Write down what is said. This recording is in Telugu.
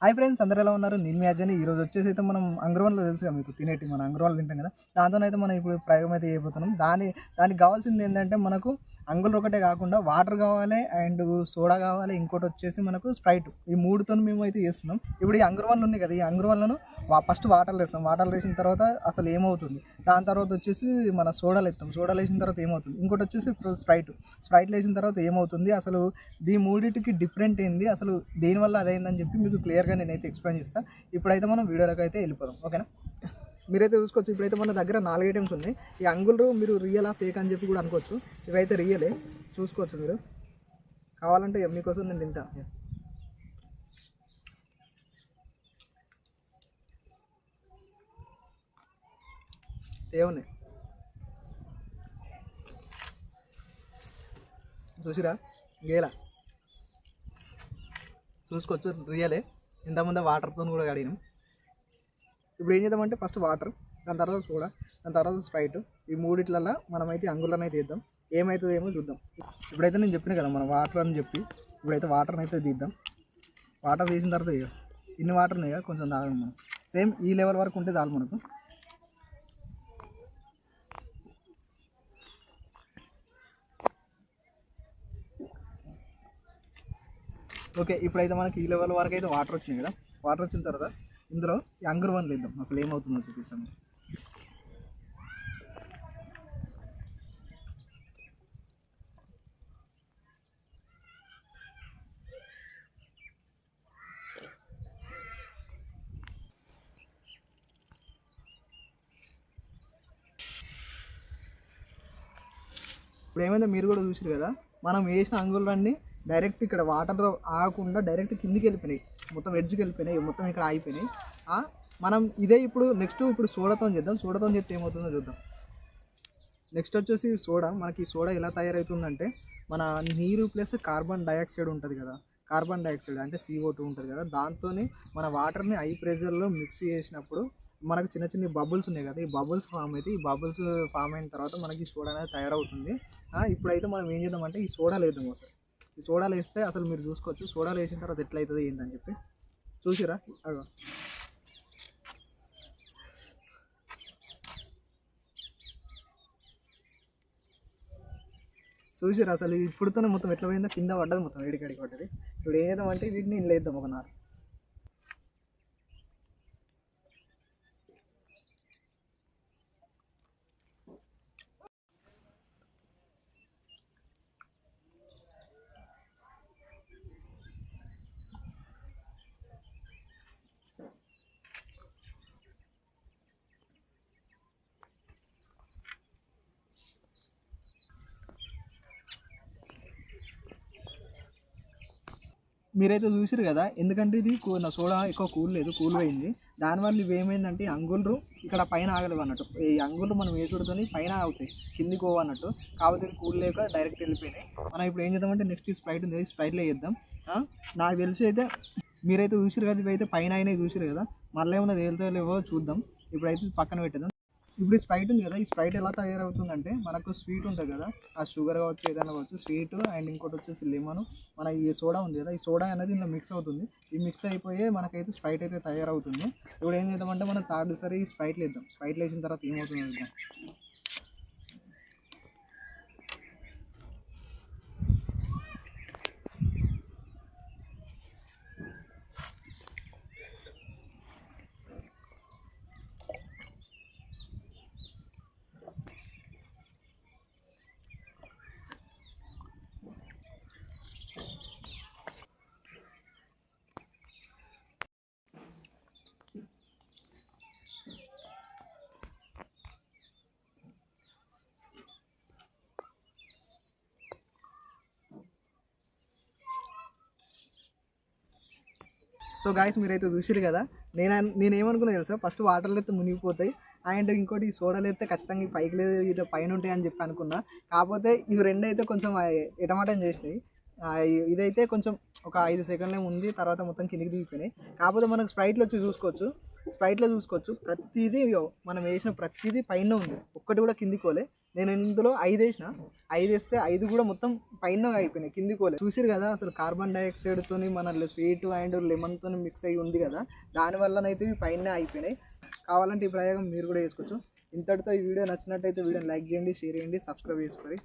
హాయ్ ఫ్రెండ్స్, అందరూ ఎలా ఉన్నారు? నేను మీ అజయ్. ఈరోజు వచ్చేసి అయితే మనం అంగర్వాల్లో తెలుసుగా మీకు, తినేటి మన అంగర్వాల్ తింటాం కదా. దాంతోనైతే మనం ఇప్పుడు ప్రయోగం అయితే చేయబోతున్నాం. దానికి కావాల్సింది ఏంటంటే మనకు అంగులు ఒకటే కాకుండా వాటర్ కావాలి, అండ్ సోడా కావాలి, ఇంకోటి వచ్చేసి మనకు స్ప్రైట్. ఈ మూడుతో మేము అయితే చేస్తున్నాం. ఇప్పుడు ఈ అంగర్వాళ్ళు ఉన్నాయి కదా, ఈ అంగర్వాళ్ళను ఫస్ట్ వాటర్లో వేస్తాం. వాటర్లో వేసిన తర్వాత అసలు ఏమవుతుంది, దాని తర్వాత వచ్చేసి మన సోడాలు వేస్తాం. సోడాలు వేసిన తర్వాత ఏమవుతుంది, ఇంకోటి వచ్చేసి స్ప్రైట్లు వేసిన తర్వాత ఏమవుతుంది, అసలు మూడింటికి డిఫరెంట్ ఏంది, అసలు దేనివల్ల అదైందని చెప్పి మీకు క్లియర్గా నేనైతే ఎక్స్ప్లెయిన్ చేస్తాను. ఇప్పుడైతే మనం వీడియోలోకి అయితే వెళ్ళిపోదాం, ఓకేనా? మీరైతే చూసుకోవచ్చు, ఇప్పుడైతే మన దగ్గర 4 ఐటమ్స్ ఉన్నాయి. ఈ అంగులు మీరు రియలా ఫేక్ అని చెప్పి కూడా అనుకోవచ్చు. ఇవైతే రియలే, చూసుకోవచ్చు మీరు. కావాలంటే మీకోసం నేను తింటా. ఏమున్నాయి చూసిరా, గేలా చూసుకోవచ్చు, రియలే. ఇంతకుముందే వాటర్తో కూడా కడిగినాం. ఇప్పుడు ఏం చేద్దామంటే ఫస్ట్ వాటర్, దాని తర్వాత సోడా, దాని తర్వాత స్ప్రైట్. ఈ మూడిట్లలో మనమైతే అంగులను అయితే తీద్దాం. ఏమవుతుందో ఏమో చూద్దాం. ఇప్పుడైతే నేను చెప్పిన కదా మన వాటర్ అని చెప్పి, ఇప్పుడైతే వాటర్ని అయితే తీద్దాం. వాటర్ తీసిన తర్వాత ఇన్ని వాటర్ ఉన్నాయి కదా, కొంచెం తాగడం మనం. సేమ్ ఈ లెవెల్ వరకు ఉంటే చాలు మనకు. ఓకే, ఇప్పుడైతే మనకి ఈ లెవెల్ వరకు అయితే వాటర్ వచ్చినాయి కదా. వాటర్ వచ్చిన తర్వాత ఇందులో ఈ అంగుర్ వన్లు వేద్దాం. అసలు ఏమవుతుందో చూపిస్తాము. ఇప్పుడు ఏమైందో మీరు కూడా చూసారు కదా, మనం వేసిన అంగులన్నీ డైరెక్ట్ ఇక్కడ వాటర్లో ఆగకుండా డైరెక్ట్ కిందికి వెళ్ళిపోయినాయి, మొత్తం ఎడ్జ్కి వెళ్ళిపోయినాయి, మొత్తం ఇక్కడ ఆగిపోయినాయి. మనం ఇదే ఇప్పుడు సోడాతో చేద్దాం. సోడాతో చేస్తే ఏమవుతుందో చూద్దాం. నెక్స్ట్ వచ్చేసి సోడా. మనకి సోడా ఎలా తయారవుతుందంటే, మన నీరు ప్లస్ కార్బన్ డైఆక్సైడ్ ఉంటుంది కదా, కార్బన్ డైఆక్సైడ్ అంటే CO2 ఉంటుంది కదా, దాంతో మన వాటర్ని హై ప్రెషర్లో మిక్స్ చేసినప్పుడు మనకు చిన్న చిన్న బబుల్స్ ఉన్నాయి కదా, ఈ బబుల్స్ ఫామ్ అయితే, ఈ బబుల్స్ ఫామ్ అయిన తర్వాత మనకి సోడా అనేది తయారవుతుంది. ఇప్పుడైతే మనం ఏం చేద్దామంటే ఈ సోడాలు వేద్దాం ఒకసారి. ఈ సోడాలు వేస్తే అసలు మీరు చూసుకోవచ్చు, సోడాలు వేసిన తర్వాత ఎట్లయితుంది ఏంటని చెప్పి. చూసిరా, అగో చూసిరా, అసలు ఇప్పుడుతోనే మొత్తం ఎట్లా పోయిందో, కింద పడ్డది మొత్తం, ఏడికాడికి పడ్డది. ఇప్పుడు ఏం చేద్దామంటే వీటిని ఇంట్లో వేద్దాం ఒక నారు. మీరైతే చూసారు కదా, ఎందుకంటే ఇది సోడా ఎక్కువ కూల్ అయింది. దానివల్ల ఇవి ఏమైందంటే అంగుళ్ళు ఇక్కడ పైన ఆగలేవు అన్నట్టు. ఈ అంగుళ్ళు మనం వేసుడుతోని పైన ఆగుతాయి, కిందికి పోవన్నట్టు. కాకపోతే ఇది కూల్ లేక డైరెక్ట్ వెళ్ళిపోయినాయి. మనం ఇప్పుడు ఏం చేద్దామంటే నెక్స్ట్ ఈ స్ప్రైట్ ఉంది, స్ప్రైట్లో వేద్దాం. నాకు తెలిసి అయితే మీరైతే చూసారు కదా, ఇవైతే పైన అయినా చూసారు కదా, మళ్ళీ ఏమైనా తేలితే లేవో చూద్దాం. ఇప్పుడైతే పక్కన పెట్టేద్దాం. ఇప్పుడు ఈ స్ప్రైట్ ఉంది కదా, ఈ స్ప్రైట్ ఎలా తయారవుతుందంటే, మనకు స్వీట్ ఉంటుంది కదా, ఆ షుగర్ కావచ్చు, ఏదైనా కావచ్చు, స్వీట్ అండ్ ఇంకోటి వచ్చేసి లెమన్, మన ఈ సోడా ఉంది కదా, ఈ సోడా అనేది ఇందులో మిక్స్ అవుతుంది. ఈ మిక్స్ అయిపోయి మనకైతే స్ప్రైట్ అయితే తయారవుతుంది. ఇప్పుడు ఏం చేద్దామంటే మనం థర్డ్సారి స్ప్రైట్లు వేద్దాం. స్ప్రైట్లు వేసిన తర్వాత ఏమవుతుందో చూద్దాం. సో గాయస్, మీరైతే చూసిరు కదా, నేనేమనుకున్నా తెలుసా, ఫస్ట్ వాటర్లో అయితే మునిగిపోతాయి, అండ్ ఇంకోటి సోడాలు అయితే ఖచ్చితంగా పైకి లేదు, ఇది పైన ఉంటాయి అని చెప్పి అనుకున్నా. కాకపోతే ఇవి రెండు అయితే కొంచెం ఎటమాటం చేసినాయి. ఇదైతే కొంచెం ఒక 5 సెకండ్లే ఉంది, తర్వాత మొత్తం కిందికి దిగిపోయినాయి. కాకపోతే మనకు స్ప్రైట్లో చూసుకోవచ్చు, ప్రతిదీ మనం వేసిన ప్రతిదీ పైన ఉంది, ఒక్కటి కూడా కిందికి పోలే. నేను ఇందులో 5 వేసిన, 5 వేస్తే 5 కూడా మొత్తం పైన అయిపోయినాయి, కింది కోలే. చూసిరు కదా అసలు కార్బన్ డైఆక్సైడ్తోని మన స్వీట్ అండ్ లెమన్తో మిక్స్ అయ్యి ఉంది కదా, దానివల్లనైతే ఇవి పైన అయిపోయినాయి. కావాలంటే ఈ ప్రయోగం మీరు కూడా చేసుకోవచ్చు. ఇంతటితో ఈ వీడియో నచ్చినట్టయితే వీడియోని లైక్ చేయండి, షేర్ చేయండి, సబ్స్క్రైబ్ చేసుకోండి.